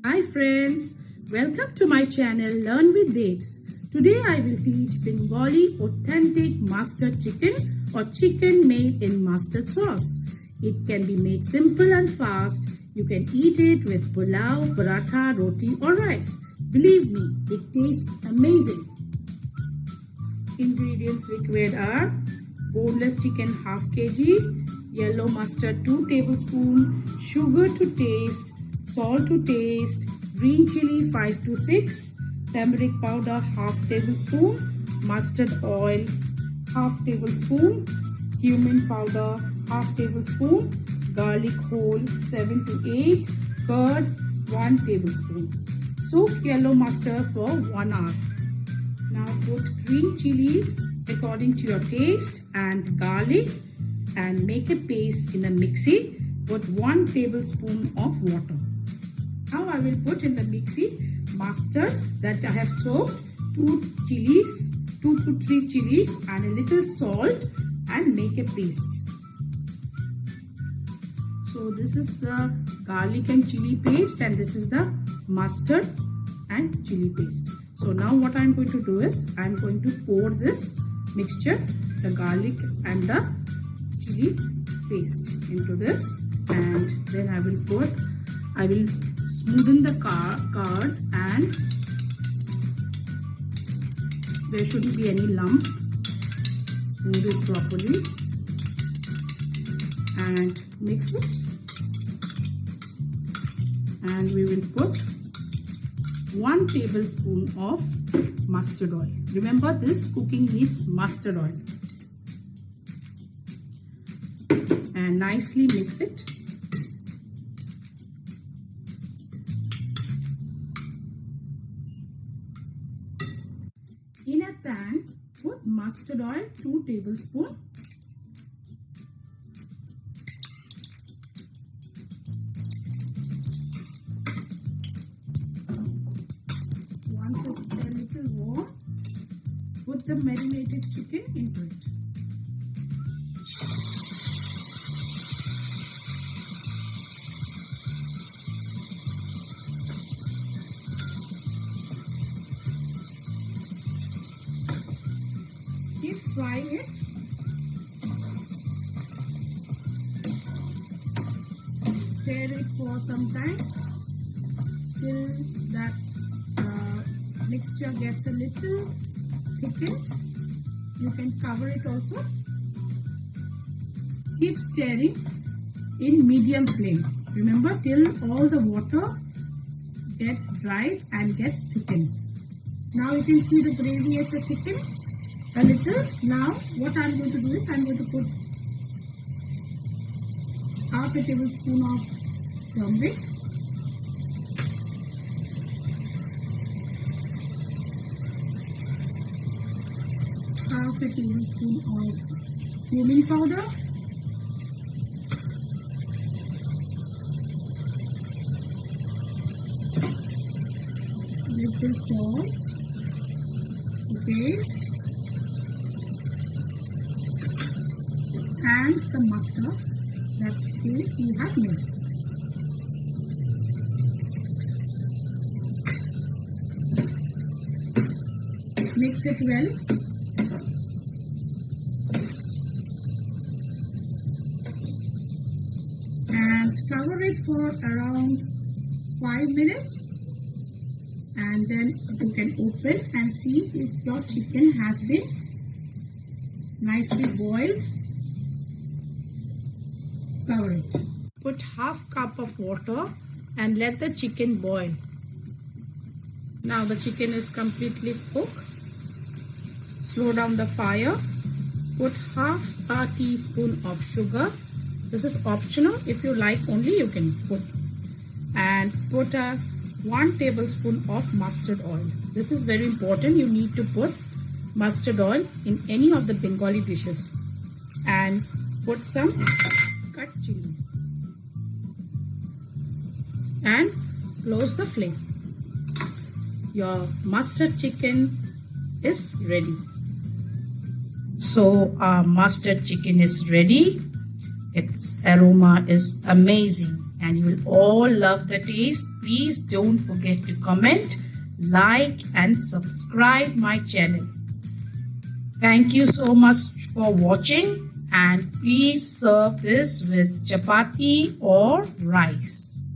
Hi friends, welcome to my channel Learn with Babes. Today I will teach Bengali authentic mustard chicken or chicken made in mustard sauce. It can be made simple and fast. You can eat it with pulao, paratha, roti or rice. Believe me, it tastes amazing. Ingredients required are boneless chicken half kg, yellow mustard 2 tablespoons, sugar to taste, salt to taste, green chili 5 to 6, turmeric powder half tablespoon, mustard oil half tablespoon, cumin powder half tablespoon, garlic whole 7 to 8, curd 1 tablespoon. Soak yellow mustard for 1 hour. Now put green chilies according to your taste and garlic and make a paste in a mixie. Put 1 tablespoon of water. Now I will put in the mixie mustard that I have soaked, 2 chilies, 2 to 3 chilies and a little salt and make a paste. So this is the garlic and chili paste and this is the mustard and chili paste. So now what I am going to do is I am going to pour this mixture, the garlic and the chili paste into this, and then I will smoothen the curd and there shouldn't be any lump. Smooth it properly and mix it, and we will put 1 tablespoon of mustard oil. Remember, this cooking needs mustard oil. And nicely mix it. In a pan, put mustard oil 2 tablespoons. Once it's a little warm, put the marinated chicken into it. Keep frying it. Stir it for some time till that mixture gets a little thickened. You can cover it also. Keep stirring in medium flame. Remember, till all the water gets dried and gets thickened. Now you can see the gravy has thickened a little. Now what I am going to do is I am going to put half a tablespoon of turmeric, half a tablespoon of cumin powder, little salt to taste, and the mustard that paste we have made. Mix it well. And cover it for around 5 minutes. And then you can open and see if your chicken has been nicely boiled. Cover it. Put half cup of water and let the chicken boil. Now the chicken is completely cooked. Slow down the fire. Put half a teaspoon of sugar. This is optional. If you like only, you can put. And put a 1 tablespoon of mustard oil. This is very important. You need to put mustard oil in any of the Bengali dishes. And put some cut chilies. And close the flame. Your mustard chicken is ready. So our mustard chicken is ready. Its aroma is amazing. and you will all love the taste. Please don't forget to comment, like and subscribe my channel. Thank you so much for watching, and please serve this with chapati or rice.